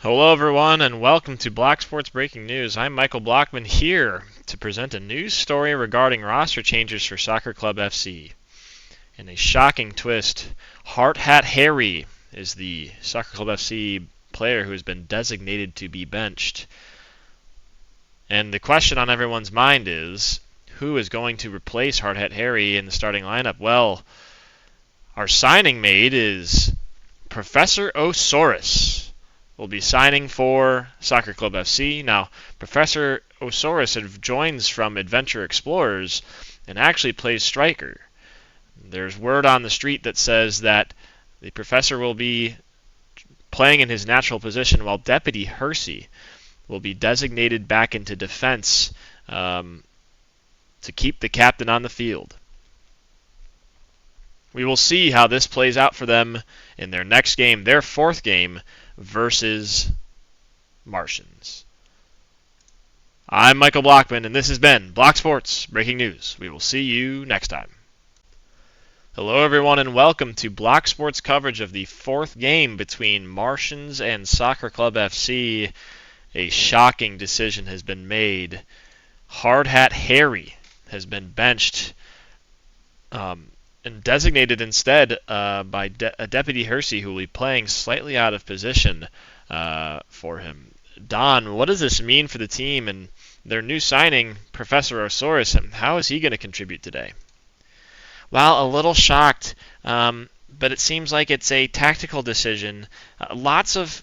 Hello everyone and welcome to Block Sports Breaking News. I'm Michael Blockman here to present a news story regarding roster changes for Soccer Club FC. In a shocking twist, Hard Hat Harry is the Soccer Club FC player who has been designated to be benched. And the question on everyone's mind is, who is going to replace Hard Hat Harry in the starting lineup? Well, our signing mate is Professor Osaurus. Will be signing for Soccer Club FC. Now, Professor Osaurus joins from Adventure Explorers and actually plays striker. There's word on the street that says that the Professor will be playing in his natural position while Deputy Hersey will be designated back into defense to keep the captain on the field. We will see how this plays out for them in their next game, their fourth game, versus Martians. I'm Michael Blockman, and this has been Block Sports Breaking News. We will see you next time. Hello, everyone, and welcome to Block Sports coverage of the fourth game between Martians and Soccer Club FC. A shocking decision has been made. Hard Hat Harry has been benched and designated instead by Deputy Hersey, who will be playing slightly out of position for him. Don, what does this mean for the team and their new signing, Professor Osaurus? How is he going to contribute today? Well, a little shocked, but it seems like it's a tactical decision. Lots of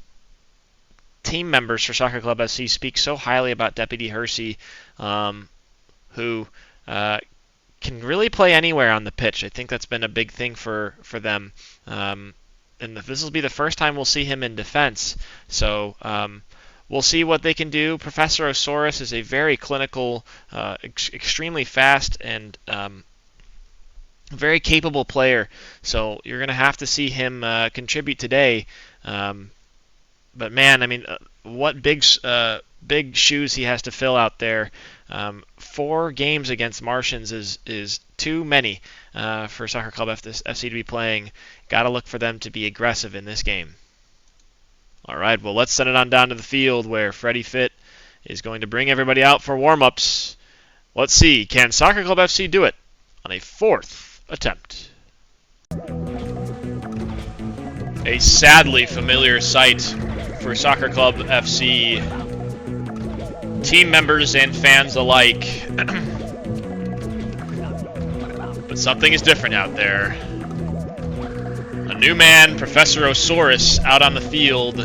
team members for Soccer Club FC speak so highly about Deputy Hersey, who can really play anywhere on the pitch. I think that's been a big thing for them. And this will be the first time we'll see him in defense. So we'll see what they can do. Professor Osaurus is a very clinical, extremely fast, and very capable player. So you're going to have to see him contribute today. But man, I mean, what big shoes he has to fill out there. 4 games against Martians is too many for Soccer Club FC to be playing. Got to look for them to be aggressive in this game. All right, well, let's send it on down to the field where Freddie Fit is going to bring everybody out for warm-ups. Let's see, can Soccer Club FC do it on a 4th attempt? A sadly familiar sight for Soccer Club FC team members and fans alike. But something is different out there. A new man, Professor Osaurus, out on the field.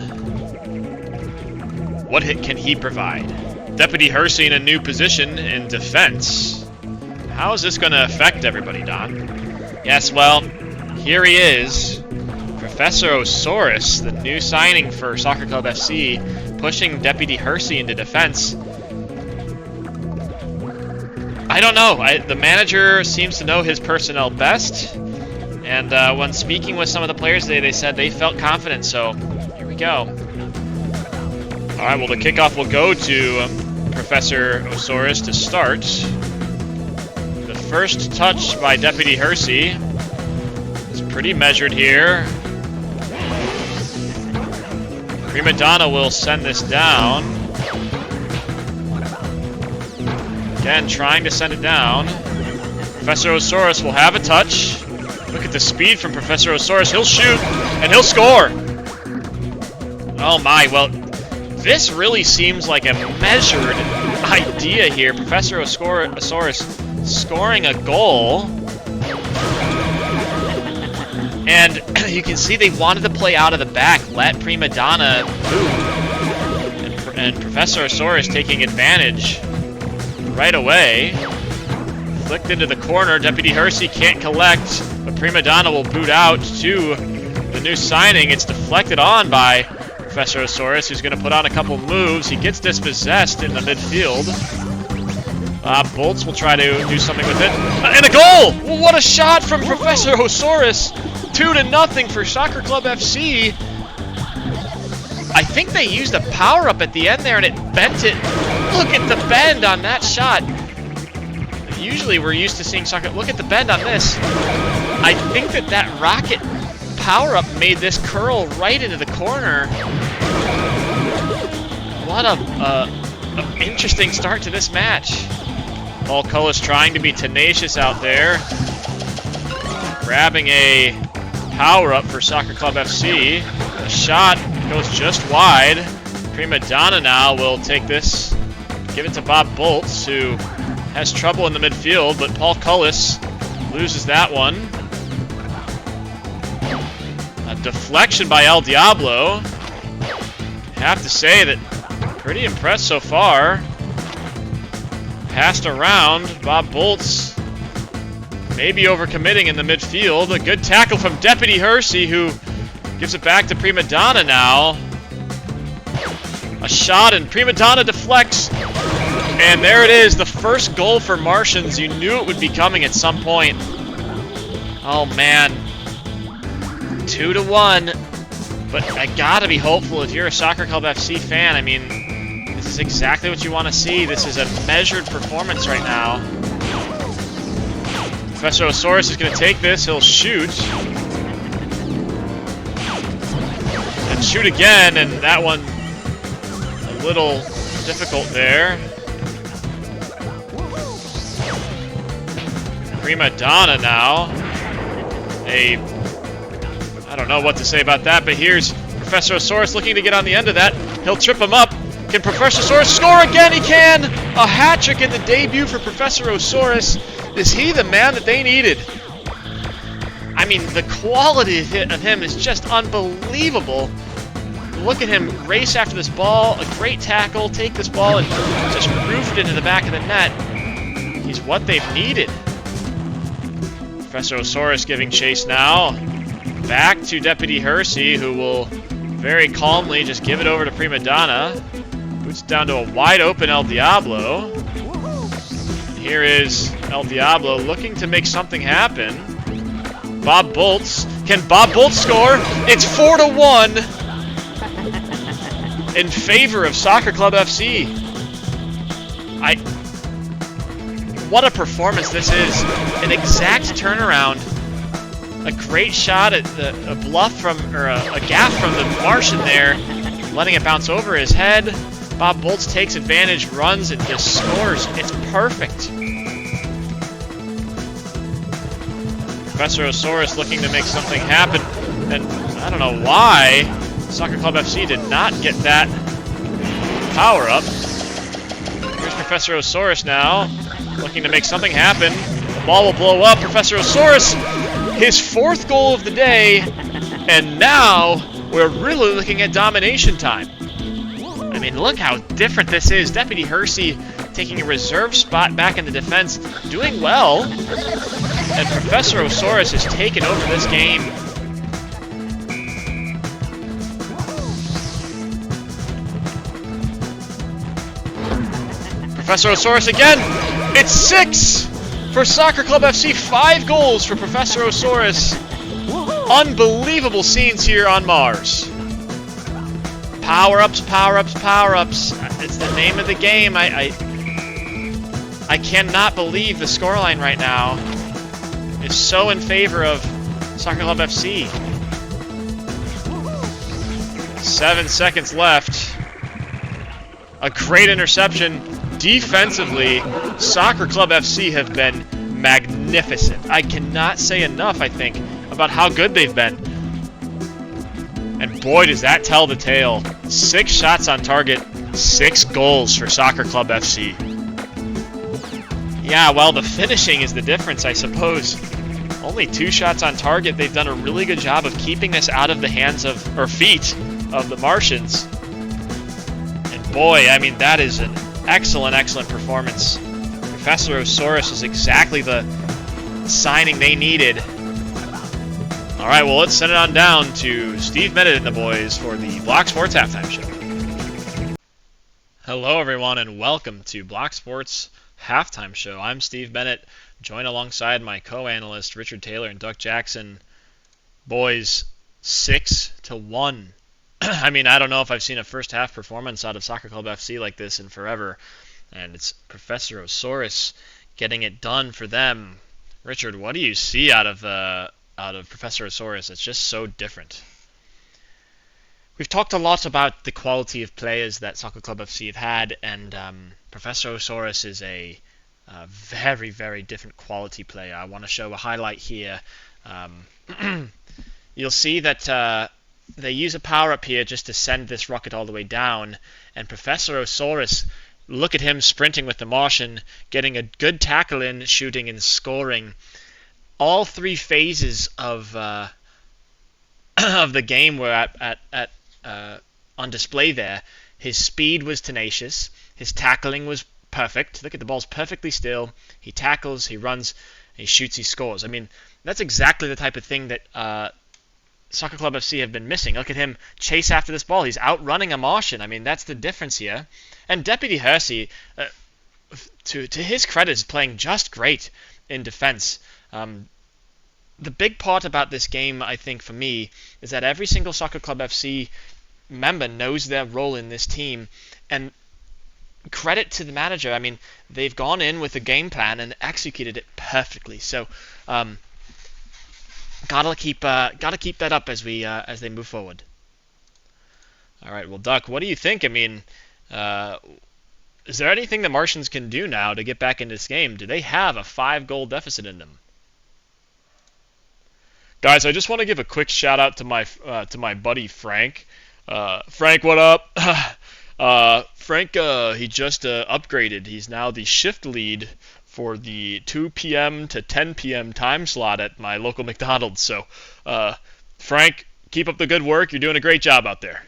What hit can he provide? Deputy Hersey in a new position in defense. How is this going to affect everybody, Don? Yes, well, here he is. Professor Osaurus, the new signing for Soccer Club FC, pushing Deputy Hersey into defense. I don't know. The manager seems to know his personnel best. And when speaking with some of the players today, they said they felt confident. So here we go. All right, well, the kickoff will go to Professor Osaurus to start. The first touch by Deputy Hersey is pretty measured here. Prima Donna will send this down. Again, trying to send it down. Professor Osaurus will have a touch. Look at the speed from Professor Osaurus. He'll shoot, and he'll score. Oh my, well, this really seems like a measured idea here. Professor Osaurus scoring a goal. And you can see they wanted to play out of the back, let Prima Donna move. And Professor Osaurus taking advantage right away. Flicked into the corner. Deputy Hersey can't collect, but Prima Donna will boot out to the new signing. It's deflected on by Professor Osaurus, who's going to put on a couple moves. He gets dispossessed in the midfield. Bolts will try to do something with it. And a goal! Well, what a shot from Professor Osaurus! 2-0 for Soccer Club FC. I think they used a power-up at the end there, and it bent it. Look at the bend on that shot. Usually we're used to seeing soccer. Look at the bend on this. I think that rocket power-up made this curl right into the corner. what a interesting start to this match. Paul Cullis trying to be tenacious out there. Grabbing a power-up for Soccer Club FC. The shot goes just wide. Prima Donna now will take this, give it to Bob Boltz, who has trouble in the midfield, but Paul Cullis loses that one. A deflection by El Diablo. Have to say that pretty impressed so far. Passed around. Bob Boltz maybe overcommitting in the midfield. A good tackle from Deputy Hersey, who gives it back to Prima Donna now. A shot, and Prima Donna deflects. And there it is, the first goal for Martians. You knew it would be coming at some point. Oh, man. 2-1. But I gotta be hopeful if you're a Soccer Club FC fan. I mean, this is exactly what you want to see. This is a measured performance right now. Professor Osaurus is going to take this. He'll shoot. And shoot again, and that one a little difficult there. Prima Donna now. I don't know what to say about that, but here's Professor Osaurus looking to get on the end of that. He'll trip him up. Can Professor Osaurus score again? He can! A hat-trick in the debut for Professor Osaurus. Is he the man that they needed? I mean, the quality of him is just unbelievable. Look at him race after this ball. A great tackle. Take this ball and just roof it into the back of the net. He's what they've needed. Professor Osaurus giving chase now. Back to Deputy Hersey, who will very calmly just give it over to Prima Donna. Boots down to a wide open El Diablo. Here is El Diablo looking to make something happen. Bob Boltz. Can Bob Boltz score? It's 4-1 in favor of Soccer Club FC. What a performance this is. An exact turnaround. A great shot at a bluff from, or a gaff from the Martian there, letting it bounce over his head. Bob Boltz takes advantage, runs, and just scores. It's perfect. Professor Osaurus looking to make something happen, and I don't know why Soccer Club FC did not get that power up. Here's Professor Osaurus now, looking to make something happen. The ball will blow up. Professor Osaurus, his fourth goal of the day, and now we're really looking at domination time. I mean, look how different this is. Deputy Hersey taking a reserve spot back in the defense, doing well, and Professor Osaurus has taken over this game. Professor Osaurus again. It's 6 for Soccer Club FC. 5 goals for Professor Osaurus. Unbelievable scenes here on Mars. Power-ups, power-ups, power-ups. It's the name of the game. I cannot believe the scoreline right now is so in favor of Soccer Club FC. 7 seconds left. A great interception. Defensively, Soccer Club FC have been magnificent. I cannot say enough, I think, about how good they've been. And boy, does that tell the tale. 6 shots on target, 6 goals for Soccer Club FC. Yeah, well, the finishing is the difference, I suppose. Only 2 shots on target. They've done a really good job of keeping this out of the hands of, or feet of the Martians. And boy, I mean, that is an excellent, excellent performance. Professor Osaurus is exactly the signing they needed. All right, well, let's send it on down to Steve Bennett and the boys for the Block Sports Halftime Show. Hello, everyone, and welcome to Block Sports Halftime Show. I'm Steve Bennett, joined alongside my co-analyst Richard Taylor and Duck Jackson. Boys, 6-1. I mean, I don't know if I've seen a first half performance out of Soccer Club FC like this in forever, and it's Professor Osaurus getting it done for them. Richard, what do you see out of Professor Osaurus? It's just so different. We've talked a lot about the quality of players that Soccer Club FC have had, and Professor Osaurus is a very, very different quality player. I want to show a highlight here. You'll see that they use a power-up here just to send this rocket all the way down, and Professor Osaurus, look at him sprinting with the Martian, getting a good tackle in, shooting and scoring. All three phases of of the game were on display there. His speed was tenacious. His tackling was perfect. Look at the ball's perfectly still. He tackles, he runs, he shoots, he scores. I mean, that's exactly the type of thing that Soccer Club FC have been missing. Look at him chase after this ball. He's outrunning a Martian. I mean, that's the difference here. And Deputy Hersey, to his credit, is playing just great in defense. The big part about this game, I think, for me, is that every single Soccer Club FC member knows their role in this team, and credit to the manager. I mean, they've gone in with a game plan and executed it perfectly. So, gotta keep that up as they move forward. All right, well, Duck, what do you think? I mean, is there anything the Martians can do now to get back into this game? Do they have a 5-goal deficit in them? Guys, I just want to give a quick shout out to my buddy Frank. Frank, what up? Frank, he just upgraded. He's now the shift lead for the 2 p.m. to 10 p.m. time slot at my local McDonald's. So, Frank, keep up the good work. You're doing a great job out there.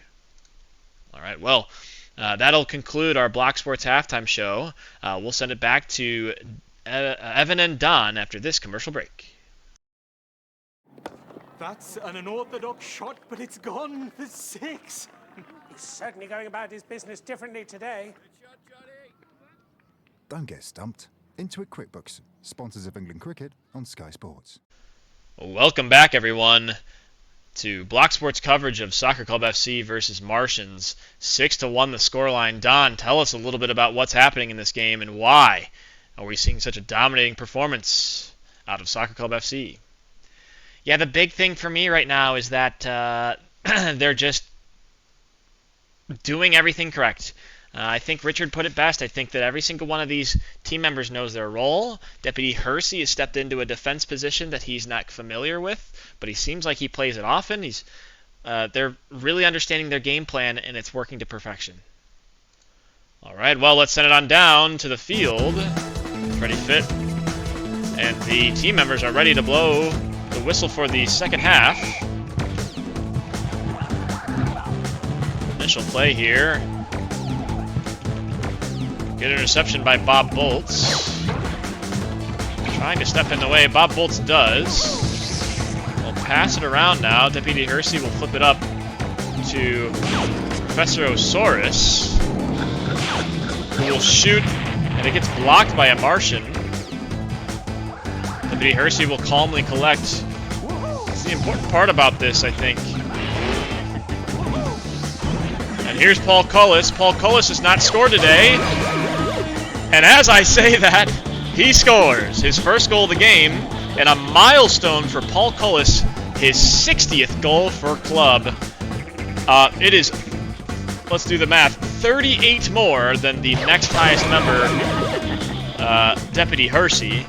All right, well, that'll conclude our Block Sports halftime show. We'll send it back to Evan and Don after this commercial break. That's an unorthodox shot, but it's gone for 6. He's certainly going about his business differently today. Don't get stumped. Intuit QuickBooks, sponsors of England Cricket on Sky Sports. Welcome back, everyone, to Block Sports coverage of Soccer Club FC versus Martians. 6-1 the scoreline. Don, tell us a little bit about what's happening in this game and why are we seeing such a dominating performance out of Soccer Club FC? Yeah, the big thing for me right now is that they're just doing everything correct. I think Richard put it best. I think that every single one of these team members knows their role. Deputy Hersey has stepped into a defense position that he's not familiar with, but he seems like he plays it often. They're really understanding their game plan, and it's working to perfection. All right, well, let's send it on down to the field. Pretty fit. And the team members are ready to blow the whistle for the second half. Initial play here. Good interception by Bob Bolts. Trying to step in the way. Bob Bolts does. We'll pass it around now. Deputy Hersey will flip it up to Professor Osaurus, who will shoot, and it gets blocked by a Martian. Deputy Hersey will calmly collect. That's the important part about this, I think. And here's Paul Cullis. Paul Cullis has not scored today. And as I say that, he scores his first goal of the game, and a milestone for Paul Cullis, his 60th goal for club. It is, let's do the math, 38 more than the next highest member, Deputy Hersey.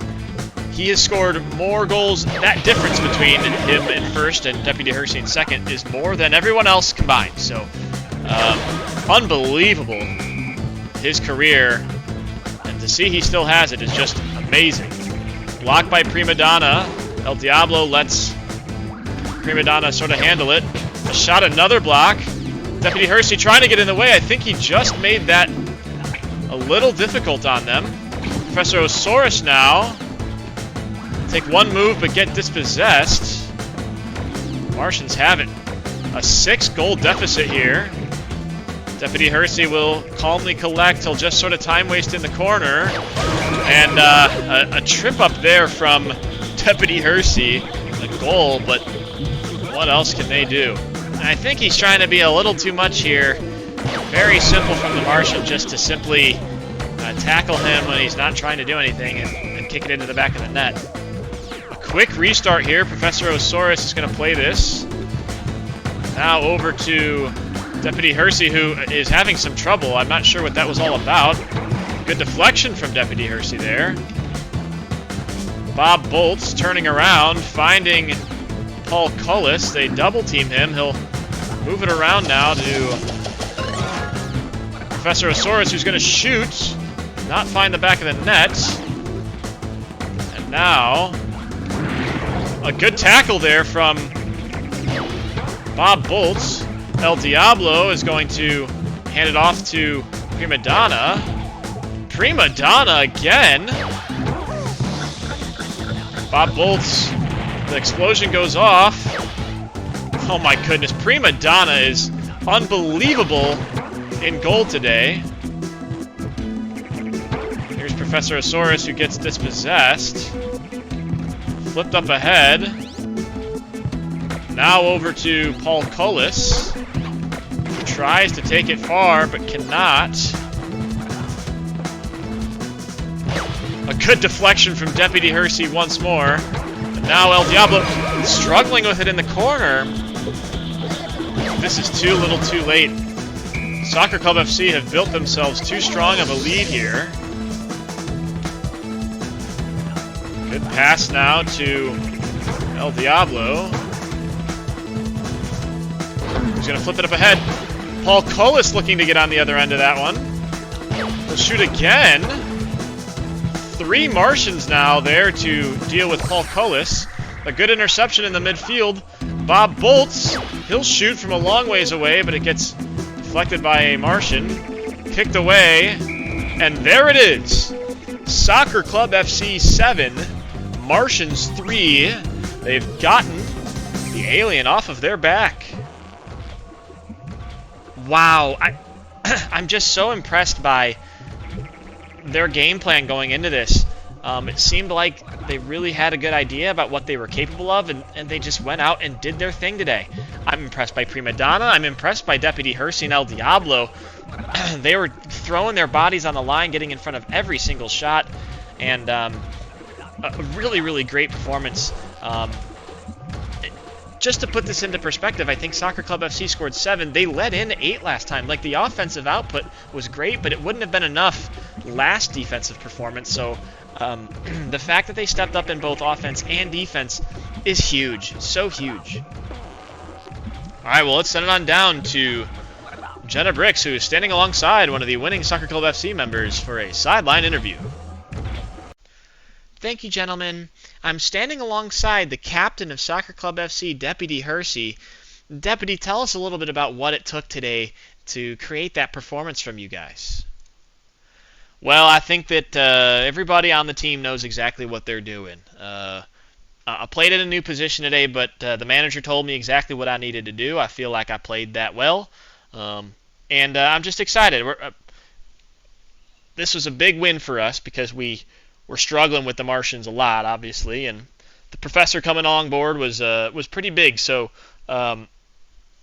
He has scored more goals. That difference between him in first and Deputy Hersey in second is more than everyone else combined. So, unbelievable, his career. And to see he still has it is just amazing. Blocked by Prima Donna. El Diablo lets Prima Donna sort of handle it. A shot, another block. Deputy Hersey trying to get in the way. I think he just made that a little difficult on them. Professor Osaurus now. Take one move but get dispossessed. Martians have it. A 6-goal deficit here. Deputy Hersey will calmly collect. He'll just sort of time waste in the corner. And a trip up there from Deputy Hersey. A goal, but what else can they do? And I think he's trying to be a little too much here. Very simple from the Martian just to simply tackle him when he's not trying to do anything and kick it into the back of the net. A quick restart here. Professor Osaurus is going to play this. Now over to Deputy Hersey, who is having some trouble. I'm not sure what that was all about. Good deflection from Deputy Hersey there. Bob Boltz turning around, finding Paul Cullis. They double team him. He'll move it around now to Professor Osaurus, who's going to shoot, not find the back of the net. And now, a good tackle there from Bob Boltz. El Diablo is going to hand it off to Prima Donna. Prima Donna again. Bob Boltz, the explosion goes off. Oh my goodness, Prima Donna is unbelievable in goal today. Here's Professor Osaurus, who gets dispossessed. Flipped up ahead. Now over to Paul Cullis, who tries to take it far, but cannot. A good deflection from Deputy Hersey once more. And now El Diablo struggling with it in the corner. This is too little too late. Soccer Club FC have built themselves too strong of a lead here. Good pass now to El Diablo. He's going to flip it up ahead. Paul Cullis looking to get on the other end of that one. He'll shoot again. 3 Martians now there to deal with Paul Cullis. A good interception in the midfield. Bob Boltz, he'll shoot from a long ways away, but it gets deflected by a Martian. Kicked away, and there it is. Soccer Club FC 7, Martians 3. They've gotten the alien off of their back. Wow, I'm just so impressed by their game plan going into this. It seemed like they really had a good idea about what they were capable of, and they just went out and did their thing today. I'm impressed by Prima Donna. I'm impressed by Deputy Hersey and El Diablo. They were throwing their bodies on the line, getting in front of every single shot, and a really, really great performance. Just to put this into perspective, I think Soccer Club FC scored 7. They led in 8 last time. Like, the offensive output was great, but it wouldn't have been enough last defensive performance. So the fact that they stepped up in both offense and defense is huge. So huge. All right, well, let's send it on down to Jenna Bricks, who is standing alongside one of the winning Soccer Club FC members for a sideline interview. Thank you, gentlemen. I'm standing alongside the captain of Soccer Club FC, Deputy Hersey. Deputy, tell us a little bit about what it took today to create that performance from you guys. Well, I think that everybody on the team knows exactly what they're doing. I played in a new position today, but the manager told me exactly what I needed to do. I feel like I played that well, and I'm just excited. This was a big win for us because we're struggling with the Martians a lot, obviously, and the professor coming on board was pretty big. So, I'm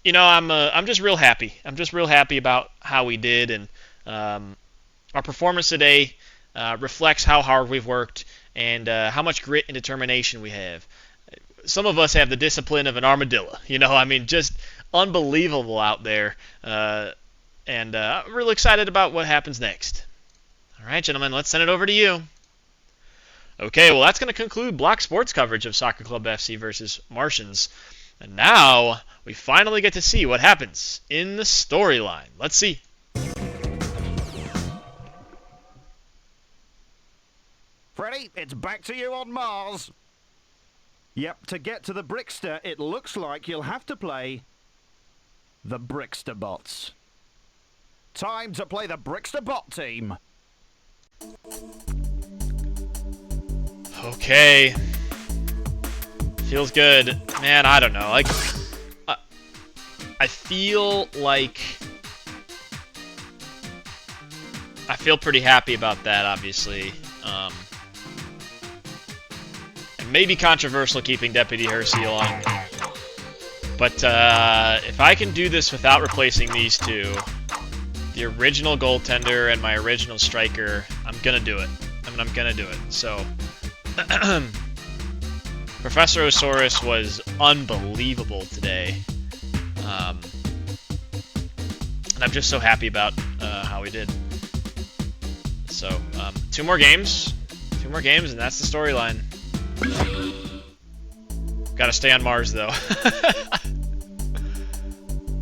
just real happy. I'm just real happy about how we did, and our performance today reflects how hard we've worked and how much grit and determination we have. Some of us have the discipline of an armadillo. Just unbelievable out there, and I'm really excited about what happens next. All right, gentlemen, let's send it over to you. Okay, well, that's going to conclude Block Sports coverage of Soccer Club FC versus Martians. And now, we finally get to see what happens in the storyline. Let's see. Freddy, it's back to you on Mars. Yep, to get to the Brickster, it looks like you'll have to play the Brickster bots. Time to play the Brickster bot team. Okay. Feels good. Man, I don't know. I feel pretty happy about that, obviously. It may be controversial keeping Deputy Hersey along. But if I can do this without replacing these two, the original goaltender and my original striker, I'm going to do it. I'm going to do it. So, Professor Osaurus was unbelievable today. I'm just so happy about how we did. So, 2 more games, and that's the storyline. Gotta stay on Mars, though.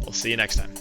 We'll see you next time.